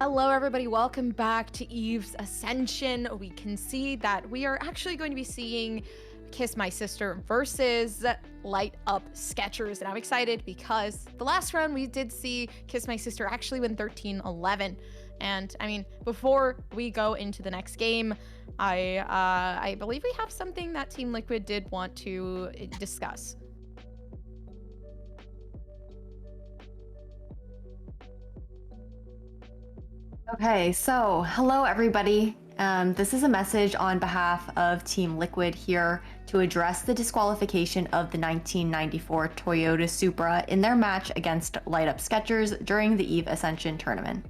Hello, everybody. Welcome back to Eve's Ascension. We can see that we are actually going to be seeing Kiss My Sister versus Light Up Skechers. And I'm excited because the last round we did see Kiss My Sister actually win 13-11. And I mean, before we go into the next game, I believe we have something that Team Liquid did want to discuss. Okay, so hello everybody. This is a message on behalf of Team Liquid here to address the disqualification of the 1994 Toyota Supra in their match against Light Up Skechers during the EVE Ascension tournament.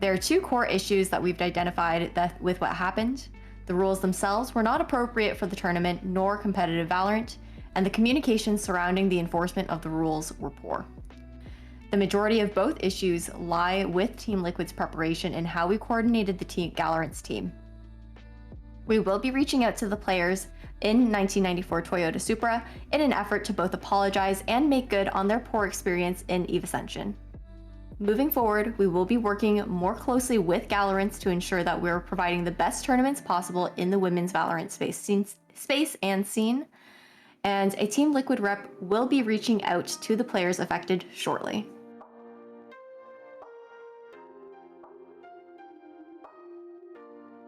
There are two core issues that we've identified with what happened. The rules themselves were not appropriate for the tournament nor competitive Valorant, and the communication surrounding the enforcement of the rules were poor. The majority of both issues lie with Team Liquid's preparation and how we coordinated the Valorant's team. We will be reaching out to the players in 1994 Toyota Supra in an effort to both apologize and make good on their poor experience in EVE Ascension. Moving forward, we will be working more closely with Valorants to ensure that we're providing the best tournaments possible in the women's Valorant space and scene, and a Team Liquid rep will be reaching out to the players affected shortly.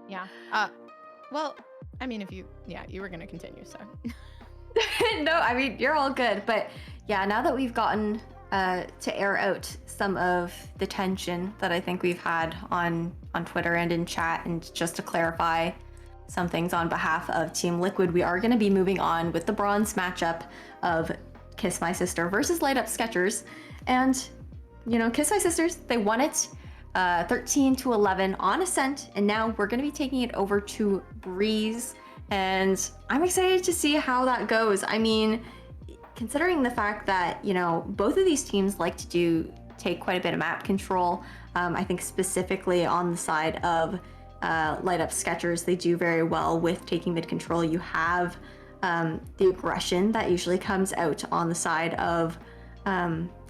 Yeah. Well, I mean, you were gonna continue, so. No, I mean, you're all good. But yeah, now that we've gotten to air out some of the tension that I think we've had on Twitter and in chat, and just to clarify some things on behalf of Team Liquid, we are going to be moving on with the bronze matchup of Kiss My Sister versus Light Up Skechers. And, you know, Kiss My Sisters, they won it 13-11 on Ascent, and now we're going to be taking it over to Breeze, and I'm excited to see how that goes. I mean, considering the fact that, you know, both of these teams like to take quite a bit of map control, I think specifically on the side of Light Up Skechers, they do very well with taking mid control. You have the aggression that usually comes out on the side of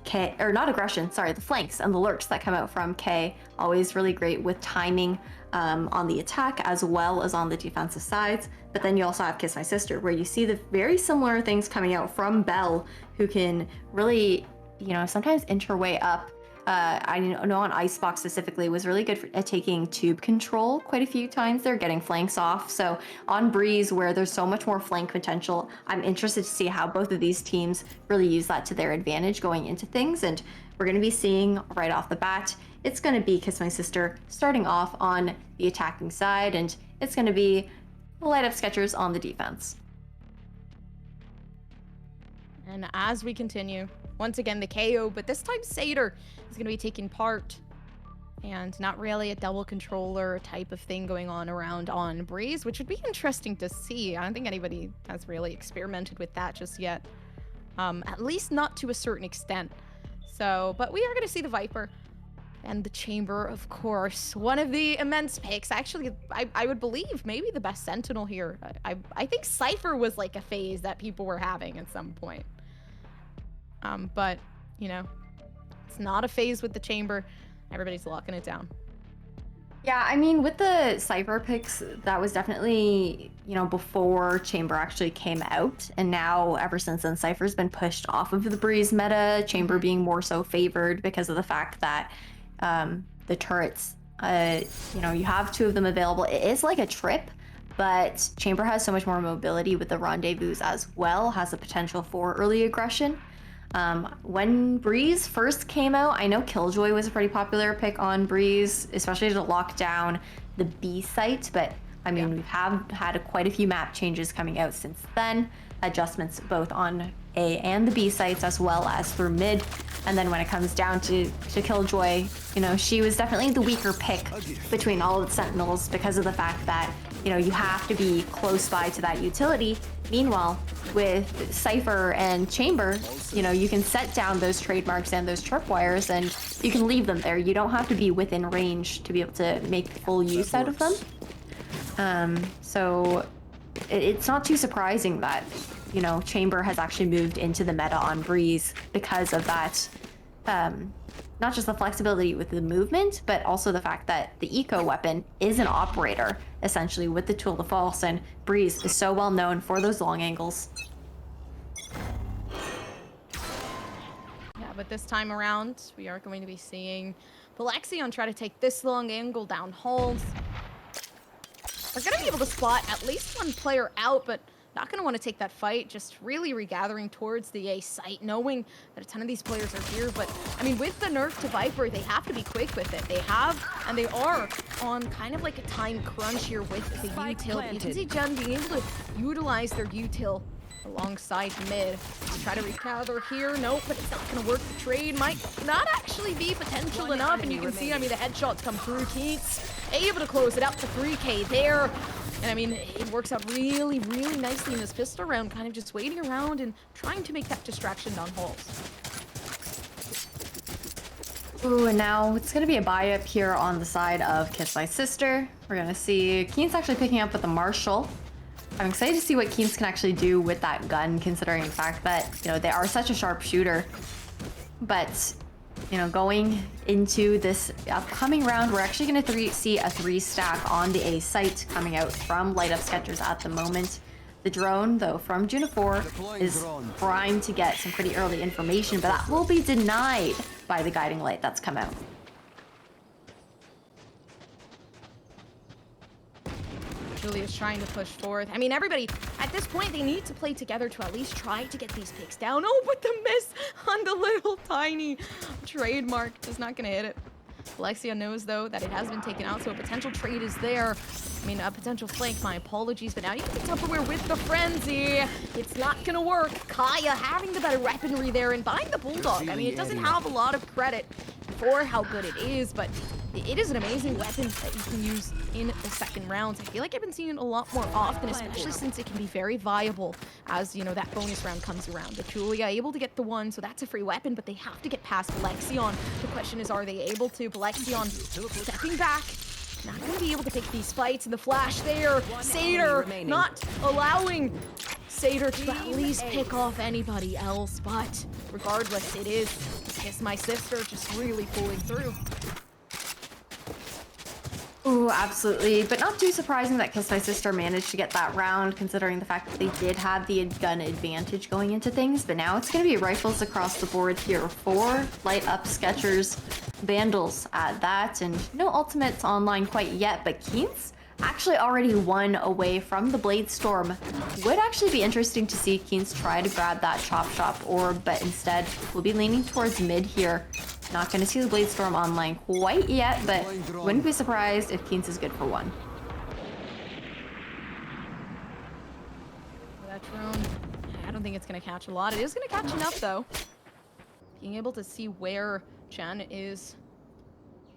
K, or not aggression, sorry, the flanks and the lurks that come out from K, always really great with timing on the attack as well as on the defensive sides. But then you also have Kiss My Sister, where you see the very similar things coming out from Belle, who can really, you know, sometimes inch her way up. I know on Icebox specifically was really good at taking tube control quite a few times there, getting flanks off. So on Breeze, where there's so much more flank potential, I'm interested to see how both of these teams really use that to their advantage going into things. And we're going to be seeing right off the bat, it's going to be Kiss My Sister starting off on the attacking side, and it's going to be Light Up Skechers on the defense. And as we continue, once again, the KO, but this time Satyr is going to be taking part, and not really a double controller type of thing going on around on Breeze, which would be interesting to see. I don't think anybody has really experimented with that just yet, at least not to a certain extent. So, but we are going to see the Viper and the Chamber, of course, one of the immense picks. Actually, I would believe maybe the best Sentinel here. I think Cypher was like a phase that people were having at some point. But, you know, it's not a phase with the Chamber. Everybody's locking it down. Yeah, I mean, with the Cypher picks, that was definitely, you know, before Chamber actually came out. And now, ever since then, Cypher's been pushed off of the Breeze meta, Chamber being more so favored because of the fact that the turrets, you know, you have two of them available. It is like a trip, but Chamber has so much more mobility with the rendezvous as well, has the potential for early aggression. When Breeze first came out, I know Killjoy was a pretty popular pick on Breeze, especially to lock down the B site, but I mean, we have had quite a few map changes coming out since then, adjustments both on A and the B sites as well as through mid. And then when it comes down to Killjoy, you know, she was definitely the weaker pick between all of the Sentinels because of the fact that, you know, you have to be close by to that utility. Meanwhile, with Cypher and Chamber, you know, you can set down those trademarks and those tripwires and you can leave them there. You don't have to be within range to be able to make full use out of them. So it's not too surprising that, you know, Chamber has actually moved into the meta on Breeze because of that not just the flexibility with the movement, but also the fact that the eco weapon is an operator, essentially, with the tool de force, and Breeze is so well known for those long angles. Yeah, but this time around, we are going to be seeing Phyrexian try to take this long angle down halls. They're going to be able to spot at least one player out, but not going to want to take that fight, just really regathering towards the A site, knowing that a ton of these players are here. But, I mean, with the nerf to Viper, they have to be quick with it. They have, and they are on kind of like a time crunch here with the util. You can see Jen being able to utilize their util alongside mid. Try to regather here. Nope, but it's not going to work. The trade might not actually be potential enough. And you can see, I mean, the headshots come through. Keats able to close it up to 3K there. And I mean, it works out really, really nicely in this pistol round, kind of just waiting around and trying to make that distraction down halls. Ooh, and now it's going to be a buy up here on the side of Kiss My Sister. We're going to see Keen's actually picking up with the Marshall. I'm excited to see what Keen's can actually do with that gun, considering the fact that, you know, they are such a sharp shooter. But, you know, going into this upcoming round, we're actually going to see a 3-stack on the A site coming out from Light Up Sketchers at the moment. The drone, though, from Junifor is primed to get some pretty early information, but that will be denied by the guiding light that's come out. Julia's trying to push forth. I mean, everybody, at this point, they need to play together to at least try to get these picks down. Oh, but the miss on the little tiny trademark is not going to hit it. Alexia knows, though, that it has been taken out, so a potential trade is there. I mean, a potential flank, my apologies, but now you can get Tupperware with the frenzy. It's not going to work. Kaya having the better weaponry there and buying the Bulldog. I mean, it doesn't have a lot of credit for how good it is, but it is an amazing weapon that you can use in the second rounds. I feel like I've been seeing it a lot more often, especially since it can be very viable as, you know, that bonus round comes around. But Julia able to get the one, so that's a free weapon, but they have to get past Phyrexian. The question is, are they able to? Phyrexian stepping back. Not going to be able to pick these fights, and the flash there. Satyr not allowing Satyr to at least pick off anybody else, but regardless, it is Kiss My Sister just really pulling through. Ooh, absolutely. But not too surprising that Kiss My Sister managed to get that round, considering the fact that they did have the gun advantage going into things. But now it's going to be rifles across the board here for Light Up Sketchers, Vandals at that, and no ultimates online quite yet. But Keen's actually already one away from the Blade Storm. Would actually be interesting to see Keen's try to grab that Chop Shop orb, but instead we'll be leaning towards mid here. Not going to see the Blade Storm online quite yet, but wouldn't be surprised if Keen's is good for one. That drone, I don't think it's going to catch a lot. It is going to catch enough, though. Being able to see where Chen is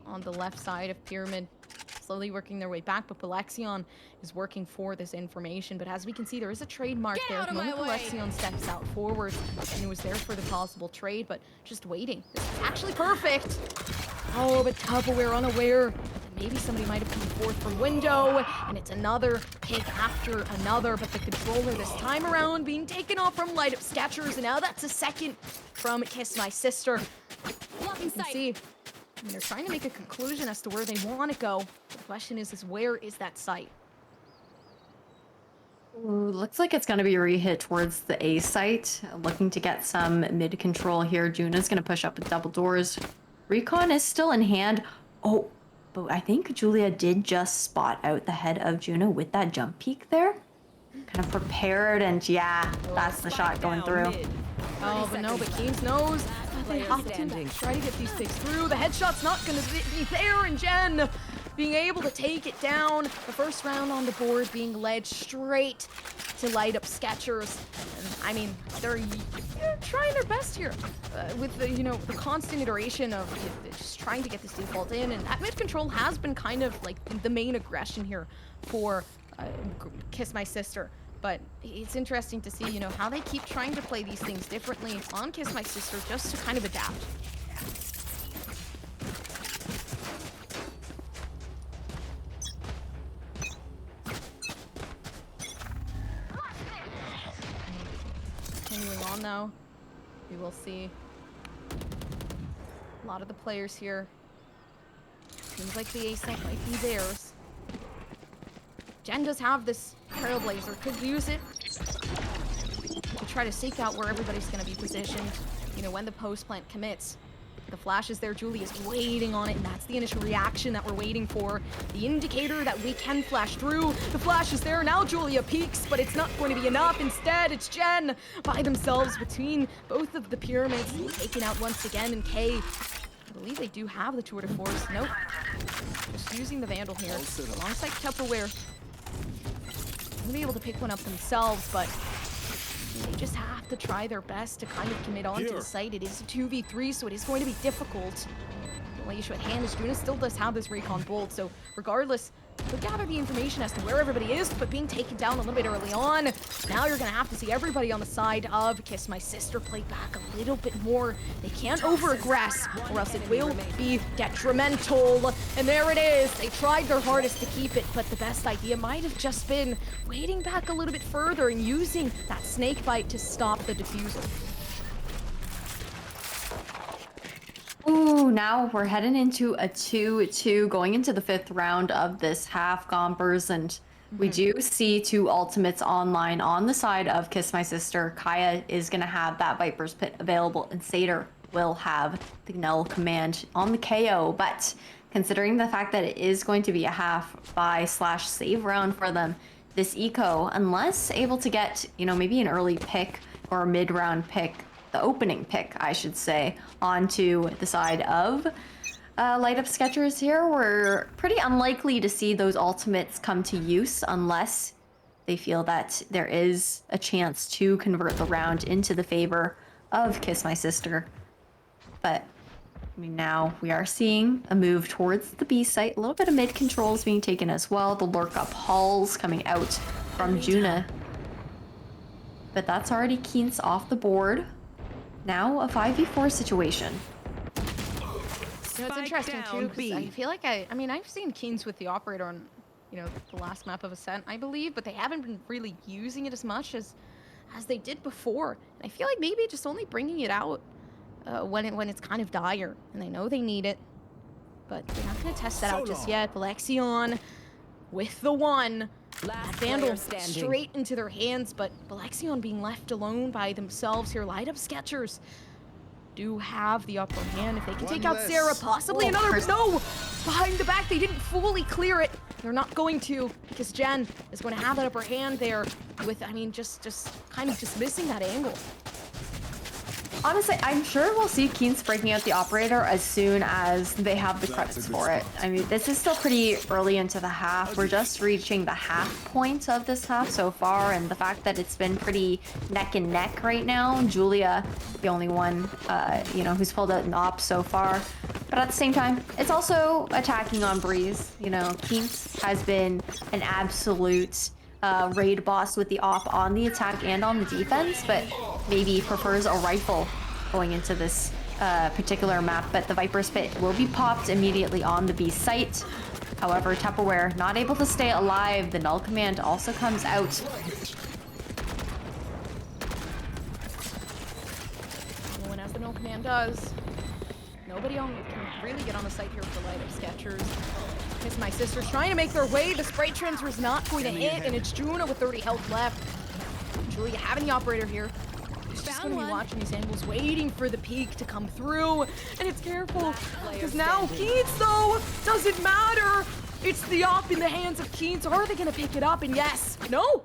on the left side of Pyramid, slowly working their way back, but Phyrexian is working for this information. But as we can see, there is a trademark there. The moment Phyrexian steps out forward, and it was there for the possible trade, but just waiting. This is actually perfect. Oh, but Tupperware unaware that maybe somebody might have come forth from window, and it's another pick after another, but the controller this time around being taken off from Light Up Sketchers, and now that's a second from Kiss My Sister. You can see, I mean, they're trying to make a conclusion as to where they want to go. The question is where is that site? Ooh, looks like it's going to be a rehit towards the A site. Looking to get some mid control here. Juna's going to push up with double doors. Recon is still in hand. Oh, but I think Julia did just spot out the head of Juna with that jump peek there. Kind of prepared, and yeah, that's the shot going through. Oh, but no, but Keen's knows that they have to try to get these picks through. The headshot's not going to be there, and Jen being able to take it down. The first round on the board being led straight to Light Up Sketchers. And, I mean, they're trying their best here with the, you know, the constant iteration of just trying to get this default in. And that mid control has been kind of like the main aggression here for Kiss My Sister. But it's interesting to see, you know, how they keep trying to play these things differently on Kiss My Sister just to kind of adapt. Continuing on now, we will see lot of the players here. Seems like the ace might be theirs. Jen does have this Trailblazer. Could use it to try to seek out where everybody's going to be positioned. You know, when the post plant commits. The flash is there. Julie is waiting on it, and that's the initial reaction that we're waiting for. The indicator that we can flash through. The flash is there. Now Julia peeks, but it's not going to be enough. Instead, it's Jen by themselves between both of the pyramids. Taken out once again, and Kay, I believe they do have the tour de force. Nope. Just using the Vandal here alongside Tupperware. They'll be able to pick one up themselves, but they just have to try their best to kind of commit on to the site. It is a 2v3, so it is going to be difficult. The only issue at hand is Juna still does have this Recon Bolt, so regardless, they'll gather the information as to where everybody is, but being taken down a little bit early on. Now you're going to have to see everybody on the side of Kiss My Sister play back a little bit more. They can't over-aggress, or else it will be detrimental. And there it is. They tried their hardest to keep it, but the best idea might have just been waiting back a little bit further and using that snake bite to stop the diffuser. Ooh, now we're heading into a 2-2, going into the 5th round of this half, Gompers, and we do see 2 ultimates online on the side of Kiss My Sister. Kaya is going to have that Viper's Pit available, and Satyr will have the Null command on the KO, but considering the fact that it is going to be a half buy/save round for them, this eco, unless able to get, you know, maybe an early pick or a mid-round pick, the opening pick, I should say, onto the side of Light Up Sketchers here, we're pretty unlikely to see those ultimates come to use unless they feel that there is a chance to convert the round into the favor of Kiss My Sister. But I mean, now we are seeing a move towards the B site. A little bit of mid controls being taken as well. The lurk up halls coming out from Juna. But that's already Keens off the board. Now a 5v4 situation. You know, it's interesting too, because I feel like I mean, I've seen Keens with the operator on, you know, the last map of Ascent, I believe, but they haven't been really using it as much as they did before. And I feel like maybe just only bringing it out when it's kind of dire, and they know they need it. But they're not going to test that out just yet. Balexion with the one. That Vandal straight into their hands, but Balexion being left alone by themselves here. Light Up Sketchers do have the upper hand. If they can take out Sarah, possibly another. No! Behind the back, they didn't fully clear it. They're not going to, because Jen is going to have that upper hand there with, I mean, just kind of just missing that angle. Honestly, I'm sure we'll see Keens breaking out the operator as soon as they have the credits for it. I mean, this is still pretty early into the half. We're just reaching the half point of this half so far, and the fact that it's been pretty neck and neck right now. Julia, the only one, you know, who's pulled out an op so far. But at the same time, it's also attacking on Breeze. You know, Keens has been an absolute raid boss with the op on the attack and on the defense, but maybe prefers a rifle going into this particular map. But the Viper's Pit will be popped immediately on the B site. However, Tupperware not able to stay alive. The Null command also comes out. And as the Null command does, nobody can really get on the site here for Light Up Sketchers. Kiss My Sister's trying to make their way. The spray transfer's not going to hit, and it's Juna with 30 health left. Julia having the operator here. She's just going to be watching these angles, waiting for the peak to come through. And it's careful, because now Keens, though, doesn't matter. It's the op in the hands of Keens. Are they going to pick it up? And yes, no,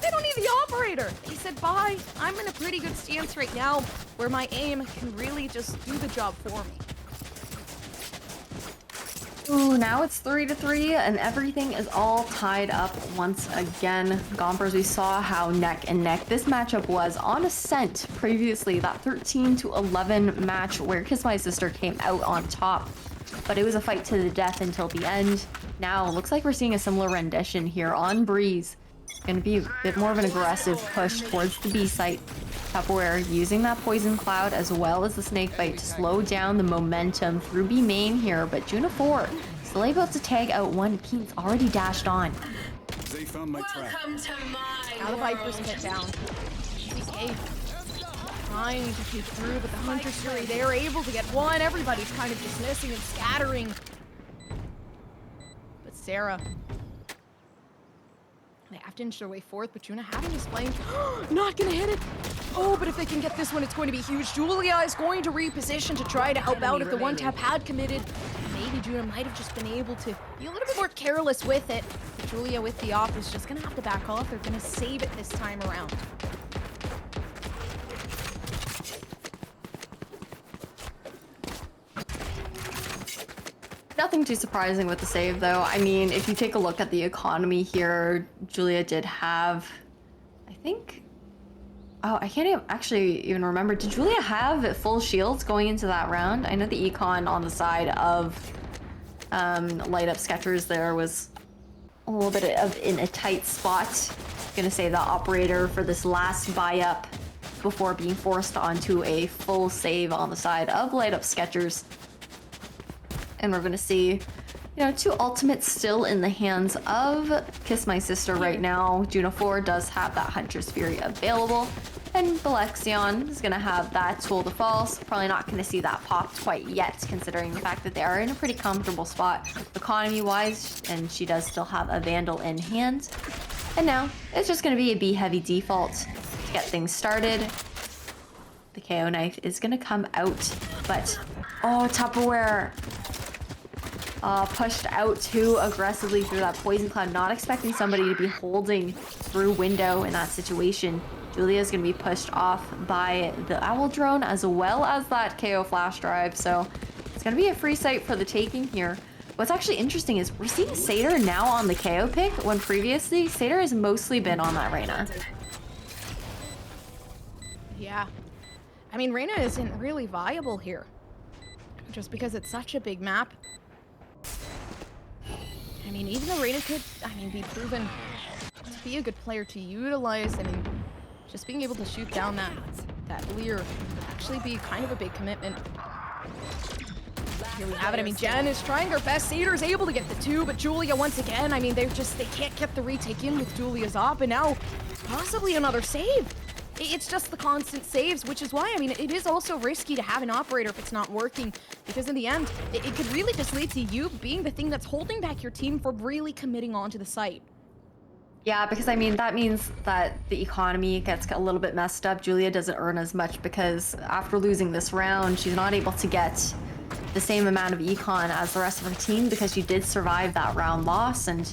they don't need the operator. He said, bye. I'm in a pretty good stance right now, where my aim can really just do the job for me. Ooh, now it's 3-3, and everything is all tied up once again. Gompers, we saw how neck and neck this matchup was on Ascent previously, that 13-11 match where Kiss My Sister came out on top. But it was a fight to the death until the end. Now, looks like we're seeing a similar rendition here on Breeze. It's going to be a bit more of an aggressive push towards the B site. Tupperware using that Poison Cloud as well as the Snakebite to slow down the momentum through B main here, but Juna 4 still able to tag out one. Keens already dashed on. They found my trap. Now the Viper's Pit down. BK trying to take through, but the Hunter's Fury, they are able to get one. Everybody's kind of just missing and scattering. But Sarah, they have to inch their way forth, but Juna having this flank, not gonna hit it. Oh, but if they can get this one, it's going to be huge. Julia is going to reposition to try to help out if the one tap had committed. Maybe Juna might have just been able to be a little bit more careless with it. But Julia with the op is just gonna have to back off. They're gonna save it this time around. Nothing too surprising with the save, though. I mean, if you take a look at the economy here, Julia did have, I think... Oh, I can't actually even remember. Did Julia have full shields going into that round? I know the econ on the side of light up Skechers there was a little bit of in a tight spot. Gonna say the operator for this last buy up before being forced onto a full save on the side of light up Skechers. And we're gonna see, you know, 2 ultimates still in the hands of Kiss My Sister right now. Juno 4 does have that Hunter's Fury available. And Balexion is gonna have that Tool de False. Probably not gonna see that popped quite yet, considering the fact that they are in a pretty comfortable spot economy-wise, and she does still have a Vandal in hand. And now, it's just gonna be a B-heavy default to get things started. The KO knife is gonna come out, but... Oh, Tupperware! Pushed out too aggressively through that poison cloud, not expecting somebody to be holding through window in that situation. Julia's gonna be pushed off by the owl drone as well as that KO flash drive, so it's gonna be a free site for the taking here. What's actually interesting is we're seeing Satyr now on the KO pick, when previously Satyr has mostly been on that Reyna. Yeah. I mean, Reyna isn't really viable here, just because it's such a big map. I mean, even though Reyna could, be proven to be a good player to utilize, I mean, just being able to shoot down that Leer would actually be kind of a big commitment. Here we have it. I mean, Jen is trying her best. Satyr is able to get the 2, but Julia once again, I mean, they can't get the retake in with Julia's op, and now possibly another save. It's just the constant saves, which is why, I mean, it is also risky to have an operator if it's not working, because in the end, it could really just lead to you being the thing that's holding back your team from really committing onto the site. Yeah, because I mean, that means that the economy gets a little bit messed up. Julia doesn't earn as much because after losing this round, she's not able to get the same amount of econ as the rest of her team because she did survive that round loss. And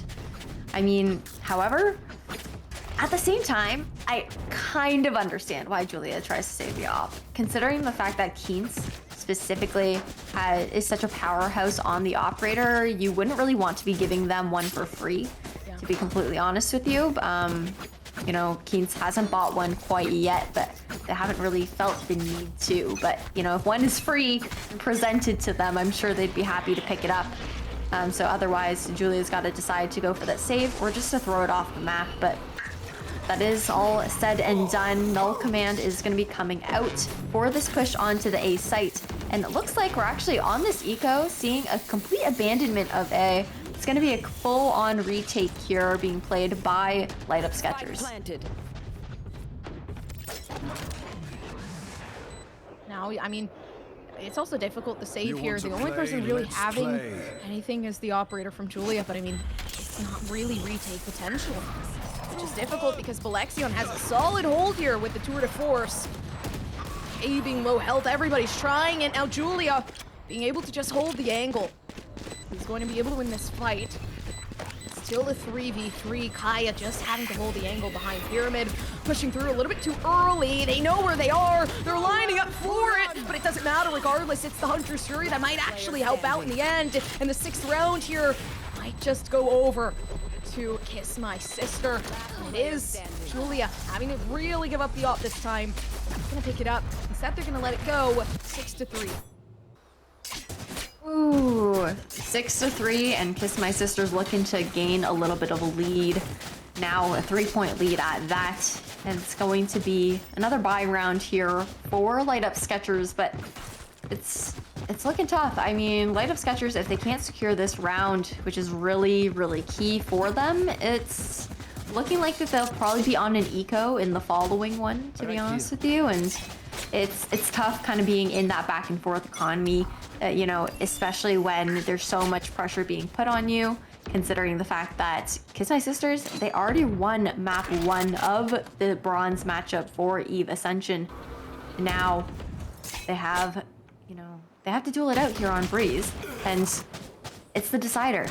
I mean, however, at the same time, I kind of understand why Julia tries to save the op. Considering the fact that Keens specifically is such a powerhouse on the operator, you wouldn't really want to be giving them one for free, to be completely honest with you. You know, Keens hasn't bought one quite yet, but they haven't really felt the need to. But, you know, if one is free and presented to them, I'm sure they'd be happy to pick it up. So otherwise, Julia's got to decide to go for that save or just to throw it off the map. But that is all said and done. Null Command is going to be coming out for this push onto the A site. And it looks like we're actually on this eco seeing a complete abandonment of A. It's going to be a full-on retake here being played by Light Up Skechers. Now, I mean, it's also difficult to save here. The only person really having anything is the operator from Julia, but I mean, it's not really retake potential, which is difficult because Balexion has a solid hold here with the tour de force. A being low health, everybody's trying it. Now Julia being able to just hold the angle. He's going to be able to win this fight. Still a 3v3. Kaya just having to hold the angle behind Pyramid. Pushing through a little bit too early. They know where they are. They're lining up for it, but it doesn't matter regardless. It's the Hunter's Fury that might actually help out in the end. And the 6th round here might just go over to Kiss My Sister. And it is Julia having to really give up the op this time. Not gonna pick it up. Instead, they're gonna let it go 6-3. Ooh, 6-3, and Kiss My Sister's looking to gain a little bit of a lead. Now a 3-point lead at that, and it's going to be another buy round here for Light Up Skechers, but it's looking tough. I mean, Light Up Skechers, if they can't secure this round, which is really, really key for them, it's looking like that they'll probably be on an eco in the following one, to be honest with you, and it's tough kind of being in that back and forth economy, you know, especially when there's so much pressure being put on you, considering the fact that Kiss My Sisters, they already won map 1 of the bronze matchup for Eve Ascension. Now they have, you know, they have to duel it out here on Breeze, and it's the decider.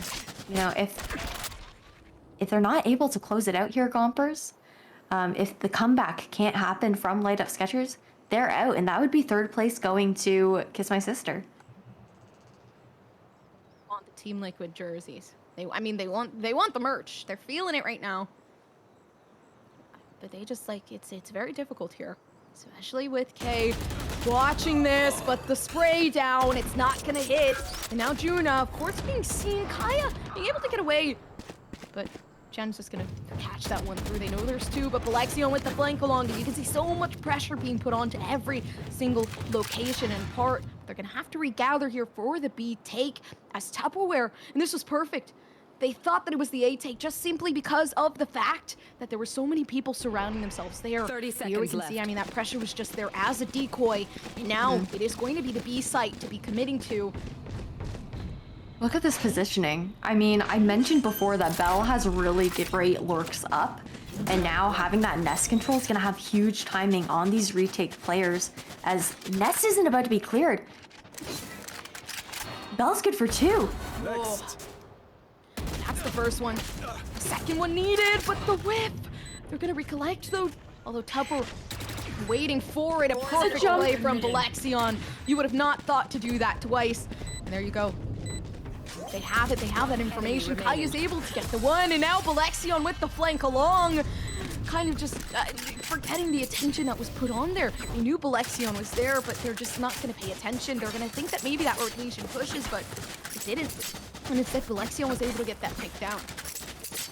You know, if they're not able to close it out here, Gompers, if the comeback can't happen from Light Up Skechers, they're out, and that would be 3rd place going to Kiss My Sister. Want the Team Liquid jerseys? I mean, they want the merch. They're feeling it right now. But they just like it's very difficult here, especially with Kay watching this. But the spray down, it's not gonna hit. And now Juna, of course, being seen. Kaya being able to get away, but Jen's just gonna catch that one through. They know there's 2, but Balexion with the flank along it. You can see so much pressure being put onto every single location and part. They're gonna have to regather here for the B take as Tupperware, and this was perfect. They thought that it was the A take just simply because of the fact that there were so many people surrounding themselves there. 30 seconds here we can left. see, I mean, that pressure was just there as a decoy, and now it is going to be the B site to be committing to. Look at this positioning. I mean, I mentioned before that Bell has really great lurks up, and now having that nest control is going to have huge timing on these retake players, as nest isn't about to be cleared. Bell's good for 2. Next. That's the first one. The second one needed, but the whip. They're gonna recollect though. Although Tupper waiting for it, a perfect play from Balexion. You would have not thought to do that twice. And there you go. They have it. They have that information. Kaya's able to get the one, and now Balexion with the flank along. Kind of just forgetting the attention that was put on there. They knew Balexion was there, but they're just not going to pay attention. They're going to think that maybe that rotation pushes, but it didn't. And instead, Balexion was able to get that pick down.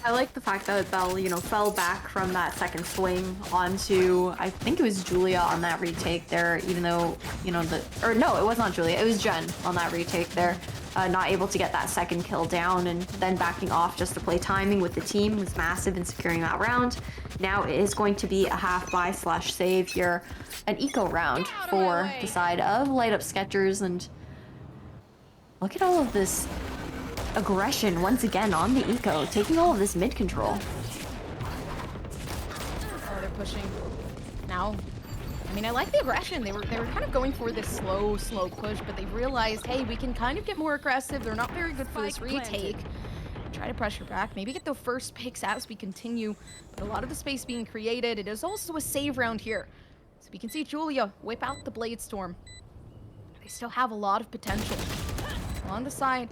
I like the fact that Bell, you know, fell back from that second swing onto, I think it was Julia on that retake there, even though, you know, no, it was not Julia, it was Jen on that retake there. Not able to get that second kill down, and then backing off just to play timing with the team was massive in securing that round. Now it is going to be a half buy / save here, an eco round for the side of Light Up Skechers, and look at all of this aggression once again on the eco, taking all of this mid control. Oh, they're pushing. Now, I mean, I like the aggression. They were kind of going for this slow push, but they realized, hey, we can kind of get more aggressive. They're not very good for this retake. Try to pressure back, maybe get the first picks as we continue, but a lot of the space being created. It is also a save round here. So we can see Julia whip out the Blade Storm. They still have a lot of potential. On the side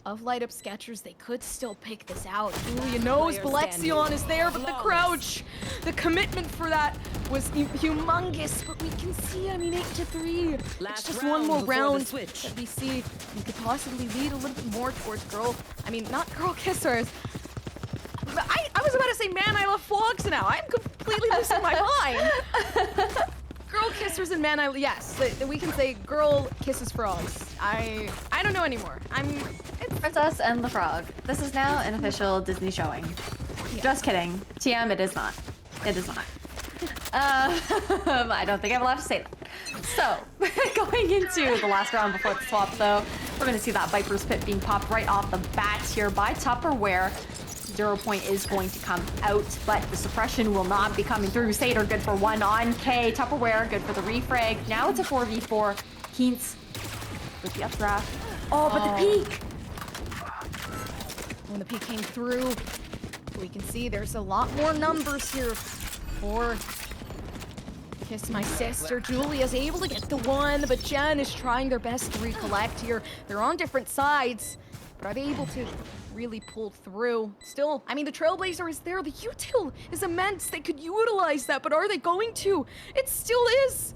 of Light Up Skechers, they could still pick this out. Julia knows Balexion is there, but the crouch, the commitment for that was humongous. But we can see, I mean, 8-3. It's just one more round that we see. We could possibly lead a little bit more towards girl. I mean, not girl kissers. But I was about to say, man, I love frogs now. I'm completely losing my mind. Girl kissers and man, yes, we can say girl kisses frogs. I don't know anymore. It's Princess and the Frog. This is now an official Disney showing. Yeah. Just kidding. TM, it is not. It is not. I don't think I'm allowed to say that. So, going into the last round before the swap though, we're gonna see that Viper's Pit being popped right off the bat here by Tupperware. 0 point is going to come out, but the suppression will not be coming through. Satyr good for 1 on K. Tupperware good for the refrag. Now it's a 4v4. Keens with the updraft. Oh, but the peak! When the peak came through, we can see there's a lot more numbers here for Kiss My Sister. Julia's able to get the one, but Jen is trying their best to recollect here. They're on different sides, but are they able to really pull through? Still, I mean, the Trailblazer is there. The util is immense. They could utilize that, but are they going to? It still is.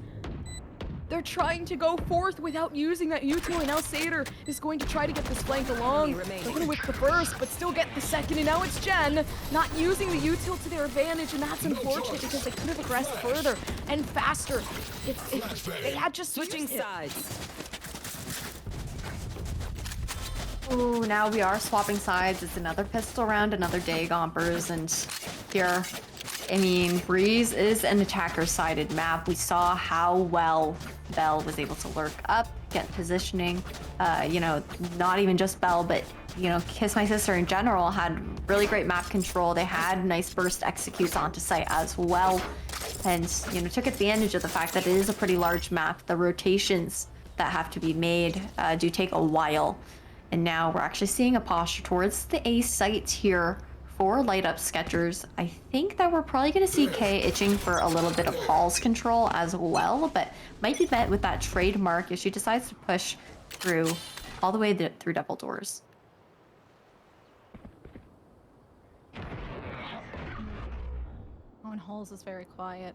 They're trying to go forth without using that util, and now Satyr is going to try to get this flank along. They're going to whip the first, but still get the second, and now it's Jen not using the util to their advantage, and that's unfortunate because they could have aggressed further and faster if they had just Switching sides. Ooh, now we are swapping sides. It's another pistol round, another day, Gompers, and here I mean, Breeze is an attacker-sided map. We saw how well Bell was able to lurk up, get positioning. You know, not even just Bell, but, you know, Kiss My Sister in general had really great map control. They had nice burst executes onto site as well. And, you know, took advantage of the fact that it is a pretty large map. The rotations that have to be made do take a while. And now we're actually seeing a posture towards the A site here for light up Skechers. I think that we're probably going to see Kay itching for a little bit of Hall's control as well, but might be met with that trademark if she decides to push through all the way through double doors. Oh, and Halls is very quiet.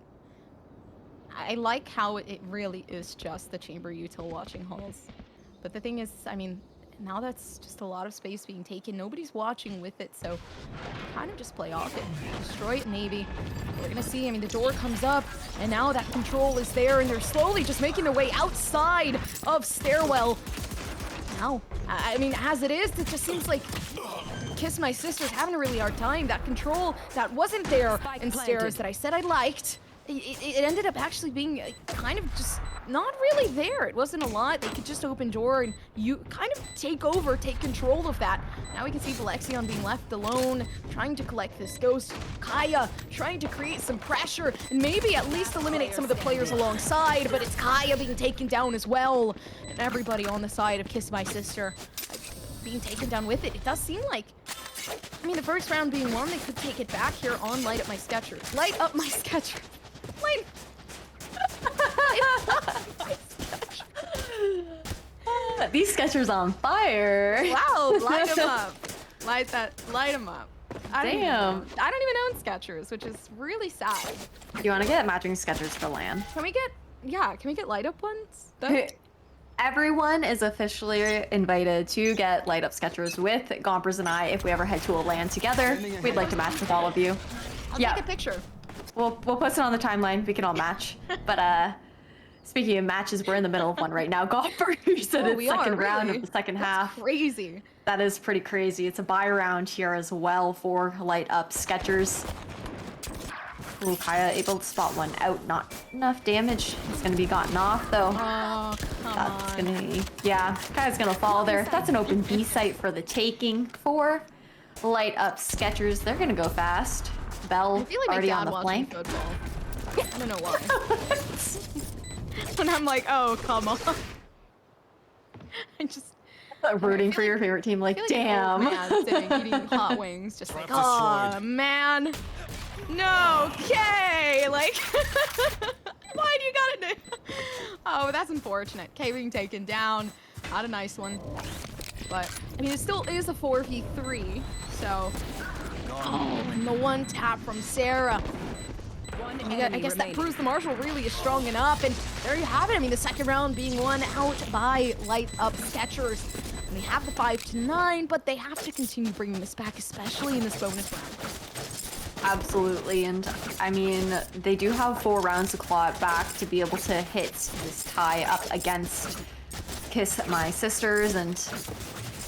I like how it really is just the chamber util watching Halls. But the thing is, I mean, now that's just a lot of space being taken. Nobody's watching with it, so kind of just play off it. Destroy it, maybe. We're gonna see, I mean, the door comes up, and now that control is there, and they're slowly just making their way outside of Stairwell. Now, I mean, as it is, it just seems like Kiss My Sister's having a really hard time. That control that wasn't there in Stairs that I said I liked, it ended up actually being kind of just not really there. It wasn't a lot. They could just open door and you kind of take control of that. Now we can see Valexion being left alone, trying to collect this ghost. Kaya trying to create some pressure and maybe at least eliminate some of the players alongside, but it's Kaya being taken down as well. And everybody on the side of Kiss My Sister being taken down with it. It does seem like, I mean, the first round being won, they could take it back here on Light Up My Skechers. Light Up My Skechers. Light These Skechers on fire. Wow, light them up. Light them up. I don't even own Skechers, which is really sad. You want to get matching Skechers for LAN? Can we get light up ones? Everyone is officially invited to get light up Skechers with Gompers and I if we ever head to a LAN together. We'd like to match with all of you. I'll take a picture. We'll post it on the timeline. We can all match. But speaking of matches, we're in the middle of one right now. Gompers in its second round of the second half. Crazy. That is pretty crazy. It's a buy round here as well for light up Skechers. Ooh, Kaya able to spot one out. Not enough damage. It's going to be gotten off, though. Oh, come That's on. going to... Yeah, Kaya's going to fall there. That's an open B site for the taking for light up Skechers. They're going to go fast. Bell I feel like already my on dad the watching flank. football. I don't know why. And I'm like, oh, come on. I just... Rooting for your favorite team, like, damn. Like an old man sitting eating hot wings, just like, oh, man. No, Kay! Like, why do you gotta do? Oh, that's unfortunate. Kay being taken down. Not a nice one. But, I mean, it still is a 4v3, so... Oh, and the one tap from Sarah. I guess that proves the Marshal really is strong enough, and there you have it. I mean, the second round being won out by Light Up Skechers. And they have the 5-9, but they have to continue bringing this back, especially in this bonus round. Absolutely, and I mean, they do have 4 rounds to claw it back to be able to hit this tie up against Kiss My Sisters, and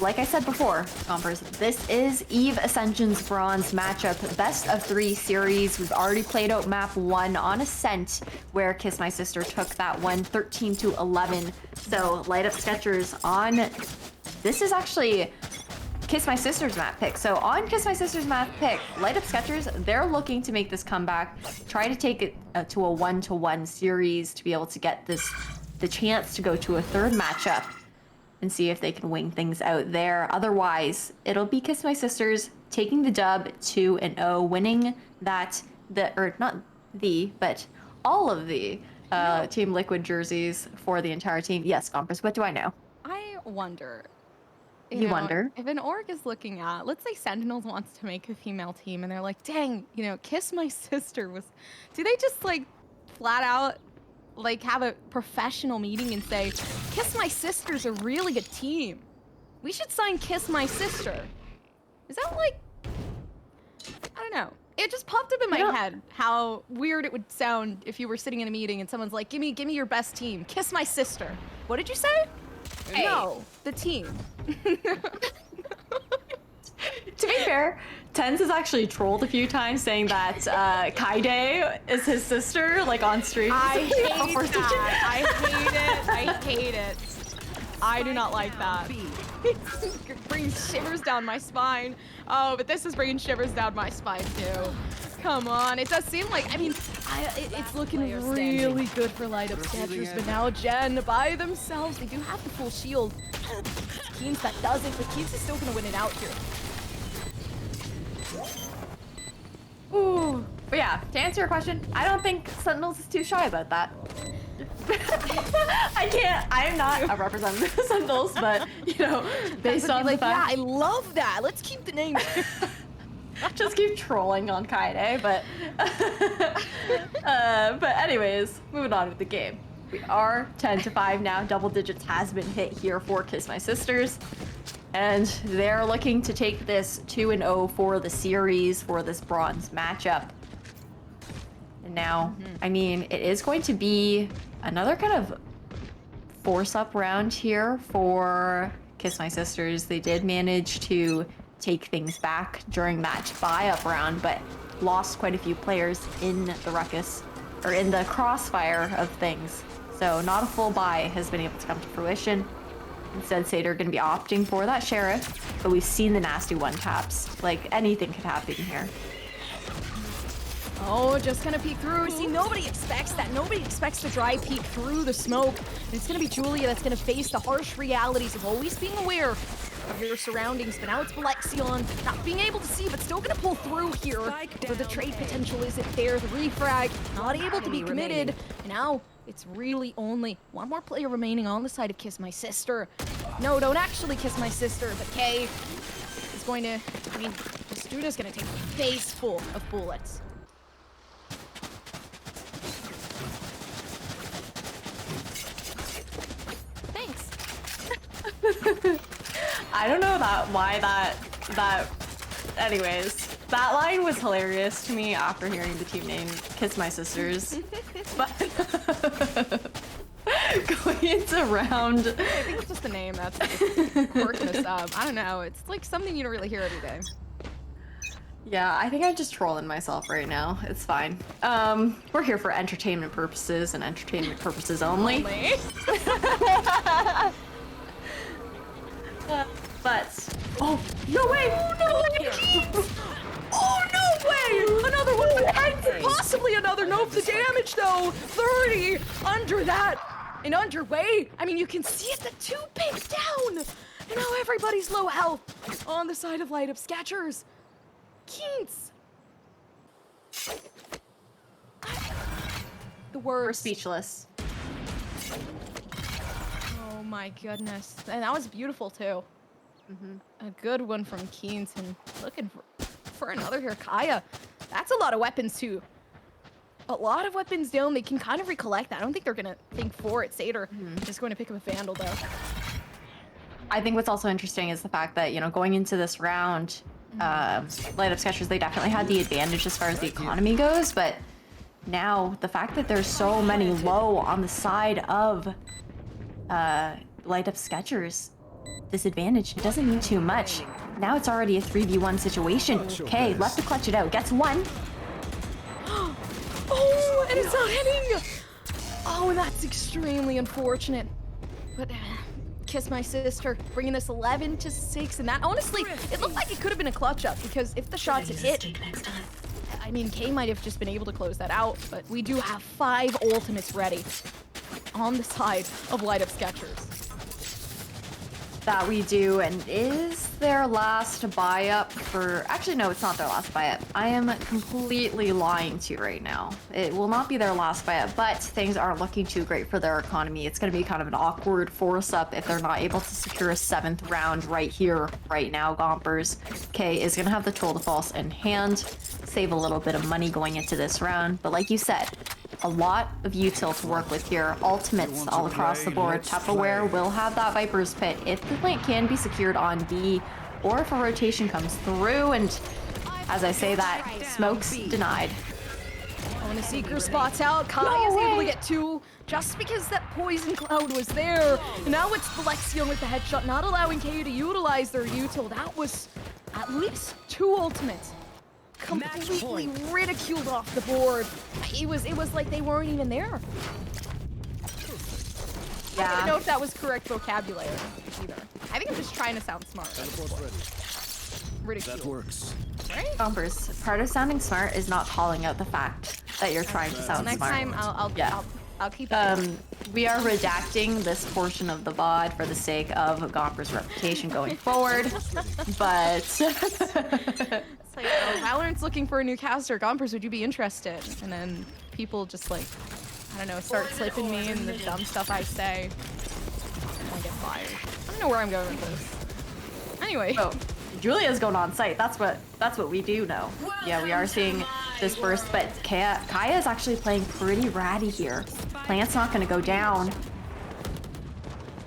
like I said before, Gompers, this is EVE Ascension's bronze matchup, best of 3 series. We've already played out map 1 on Ascent, where Kiss My Sister took that one 13-11. So Light Up Skechers on, this is actually Kiss My Sister's map pick. So on Kiss My Sister's map pick, Light Up Skechers, they're looking to make this comeback, try to take it to a 1-1 series to be able to get the chance to go to a 3rd matchup and see if they can wing things out there. Otherwise, it'll be Kiss My Sisters taking the dub 2-0, winning that, but all of the Team Liquid jerseys for the entire team. Yes, Gompers, what do I know? I wonder. You wonder? If an org is looking at, let's say Sentinels wants to make a female team, and they're like, dang, Kiss My Sister was... Do they just, like, flat out like have a professional meeting and say, Kiss My Sister's a really good team. We should sign Kiss My Sister. Is that like, I don't know. It just popped up in my head how weird it would sound if you were sitting in a meeting and someone's like, give me your best team. Kiss My Sister. What did you say? Hey. No, the team. To be fair, Tens has actually trolled a few times saying that Kaide is his sister, like on stream. I hate that. I hate it. I do not like that. It brings shivers down my spine. Oh, but this is bringing shivers down my spine too. Come on, it does seem like, I mean, it's looking really good for light up sketchers, but now Gen by themselves, they do have the full shield. Keens that does it, but Keens is still gonna win it out here. Ooh. But yeah, to answer your question, I don't think Sentinels is too shy about that. I am not a representative of Sentinels, but, you know, based on like, the yeah, fact... I love that. Let's keep the name. Just keep trolling on Kaide, but... but anyways, moving on with the game. We are 10-5 now. Double digits has been hit here for Kiss My Sisters. And they're looking to take this 2-0 for the series for this bronze matchup. And now, I mean, it is going to be another kind of force-up round here for Kiss My Sisters. They did manage to take things back during that buy-up round, but lost quite a few players in the ruckus, or in the crossfire of things. So not a full buy has been able to come to fruition. Instead, Seder are going to be opting for that Sheriff, but we've seen the nasty one-taps. Like, anything could happen here. Oh, just gonna peek through. See, nobody expects that. Nobody expects the dry peek through the smoke. And it's gonna be Julia that's gonna face the harsh realities of always being aware of your surroundings. But now it's Blexion, not being able to see, but still gonna pull through here. Where the trade potential isn't there. The refrag, not able to be committed. And now it's really only one more player remaining on the side of Kiss My Sister. No, don't actually kiss my sister, but Kay is going to, I mean, the student's gonna take a face full of bullets. Thanks. I don't know anyways, that line was hilarious to me after hearing the team name Kiss My Sisters. But going into round... I think it's just the name that's quirking us up. I don't know, it's like something you don't really hear every day. Yeah, I think I'm just trolling myself right now. It's fine. We're here for entertainment purposes and entertainment purposes only. But oh no way! No way! Oh no way! Another one with Possibly another. Nope, the damage though. 30 under that and underway. I mean, you can see it. The two picked down, and now everybody's low health on the side of light up sketchers. Keens. The We're words. speechless. Oh my goodness, and that was beautiful too. A good one from Keens, and looking for another here. Kaya, that's a lot of weapons too. A lot of weapons down. They can kind of recollect that. I don't think they're gonna think for it. Seder just going to pick up a Vandal though. I think what's also interesting is the fact that, you know, going into this round, Light Up Sketchers, they definitely had the advantage as far as the economy goes, but now the fact that there's so many low on the side of Light Up Sketchers, this advantage doesn't mean too much. Now it's already a 3v1 situation. Okay, left to clutch it out. Gets one. Oh, and it's not hitting! Oh, and that's extremely unfortunate. But Kiss My Sister, bringing this 11-6, and that, honestly, it looked like it could have been a clutch up, because if the shots had hit, I mean, Kay might have just been able to close that out, but we do have 5 ultimates ready on the side of Light Up Sketchers. That we do, and is their last buy-up for... Actually, no, it's not their last buy-up. I am completely lying to you right now. It will not be their last buy-up, but things aren't looking too great for their economy. It's going to be kind of an awkward force-up if they're not able to secure a 7th round right here, right now, Gompers. Kay is going to have the Troll to False in hand, save a little bit of money going into this round, but like you said, a lot of util to work with here. Ultimates all across the board. Tupperware will have that Viper's Pit if the plant can be secured on B, or if a rotation comes through, and as I say that, smokes denied. Oh, and the Seeker spots out. Kai is able to get 2 just because that Poison Cloud was there. And now it's Blexion with the headshot, not allowing KU to utilize their util. That was at least 2 ultimates completely ridiculed off the board. It was like they weren't even there. I don't even know if that was correct vocabulary either. I think I'm just trying to sound smart. Ridicule. That works. Right? Gompers, part of sounding smart is not calling out the fact that you're trying to sound Next smart. time I'll keep it. We are redacting this portion of the VOD for the sake of Gomper's reputation going forward, but... It's like, oh, Valorant's looking for a new caster. Gompers, would you be interested? And then people just like, I don't know, start slipping me and the dumb stuff I say. I get fired. I don't know where I'm going with this. Anyway. Oh, Julia's going on site. That's what we do know. Yeah, we are seeing this burst, but Kaya is actually playing pretty ratty here. Plant's not gonna go down.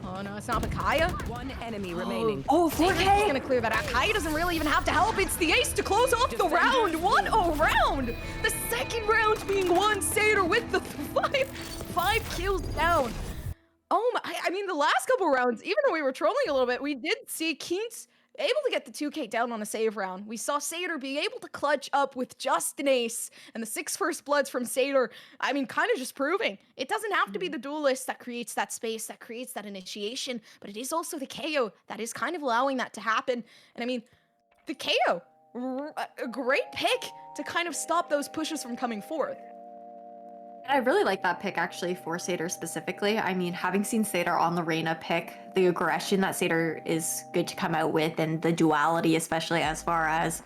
Oh no, it's not Kaya. One enemy remaining. Oh, He's 4K! gonna clear that out. Kaya doesn't really even have to help. It's the ace to close off the round. 1-0 round. The second round being won. Seder with the five kills down. Oh my! I mean, the last couple rounds, even though we were trolling a little bit, we did see Keens able to get the 2K down on a save round. We saw Seder be able to clutch up with just an ace, and the 6 first bloods from Seder, I mean, kind of just proving it doesn't have to be the duelist that creates that space, that creates that initiation, but it is also the KO that is kind of allowing that to happen. And I mean, the KO, a great pick to kind of stop those pushes from coming forth. I really like that pick actually for Seder specifically. I mean, having seen Seder on the Reyna pick, the aggression that Seder is good to come out with, and the duality, especially as far as,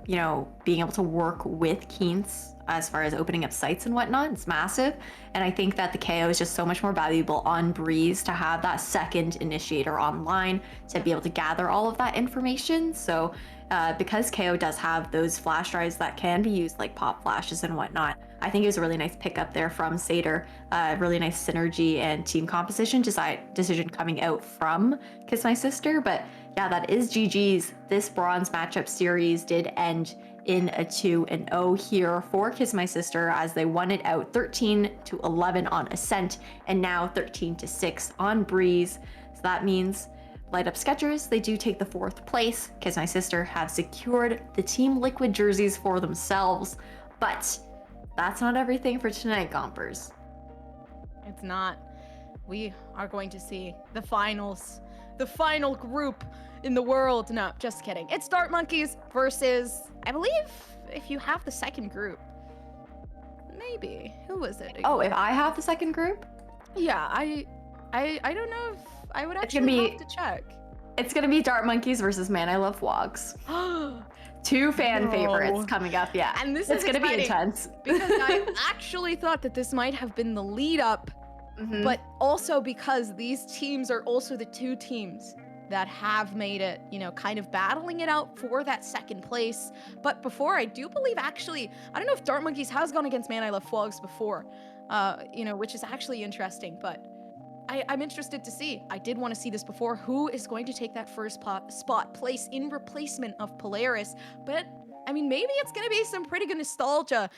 you know, being able to work with Keens as far as opening up sites and whatnot, it's massive. And I think that the KO is just so much more valuable on Breeze to have that second initiator online to be able to gather all of that information. So because KO does have those flash drives that can be used like pop flashes and whatnot, I think it was a really nice pickup there from Seder. Really nice synergy and team composition decision coming out from Kiss My Sister. But yeah, that is GG's. This bronze matchup series did end in a 2-0 here for Kiss My Sister as they won it out 13-11 on Ascent and now 13-6 on Breeze. So that means Light Up Sketchers, they do take the 4th place. Kiss My Sister have secured the Team Liquid jerseys for themselves, but that's not everything for tonight, Gompers. It's not. We are going to see the finals, the final group in the world. No, just kidding. It's Dart Monkeys versus, I believe, if you have the second group. Maybe. Who was it? Oh, if I have the second group? Yeah, I don't know if I would actually have to check. It's gonna be Dart Monkeys versus Man I Love Vlogs. Two fan favorites coming up, yeah. And this it's is gonna be exciting intense. because I actually thought that this might have been the lead up, but also because these teams are also the 2 teams that have made it, you know, kind of battling it out for that second place. But before, I do believe actually, I don't know if Dart Monkeys has gone against Man I Love Vlogs before, you know, which is actually interesting, but I'm interested to see. I did want to see this before. Who is going to take that first spot place in replacement of Polaris? But I mean, maybe it's going to be some pretty good nostalgia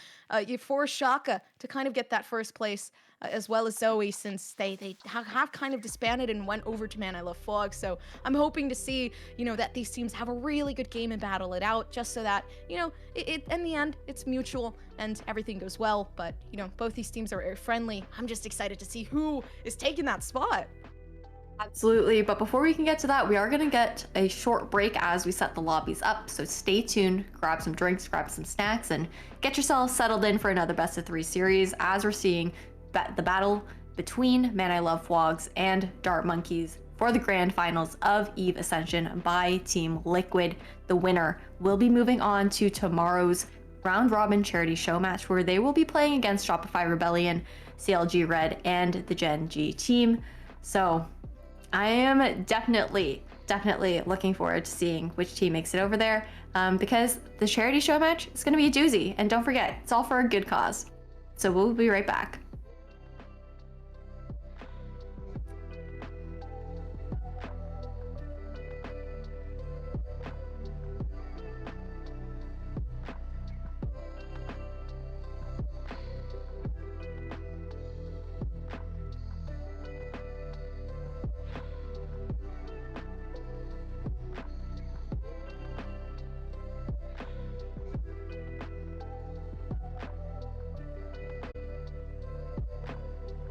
for Shaka to kind of get that first place, as well as Zoe, since they have kind of disbanded and went over to Man I Love Fog. So I'm hoping to see, you know, that these teams have a really good game and battle it out, just so that, you know, in the end, it's mutual and everything goes well. But, you know, both these teams are friendly. I'm just excited to see who is taking that spot. Absolutely, but before we can get to that, we are going to get a short break as we set the lobbies up, so stay tuned, grab some drinks, grab some snacks, and get yourself settled in for another best of 3 series as we're seeing the battle between Man I Love Vlogs and Dart Monkeys for the grand finals of EVE Ascension by Team Liquid. The winner will be moving on to tomorrow's round robin charity show match, where they will be playing against Shopify Rebellion, CLG Red, and the Gen G team. So I am definitely looking forward to seeing which team makes it over there, because the charity show match is going to be a doozy. And don't forget, it's all for a good cause. So we'll be right back.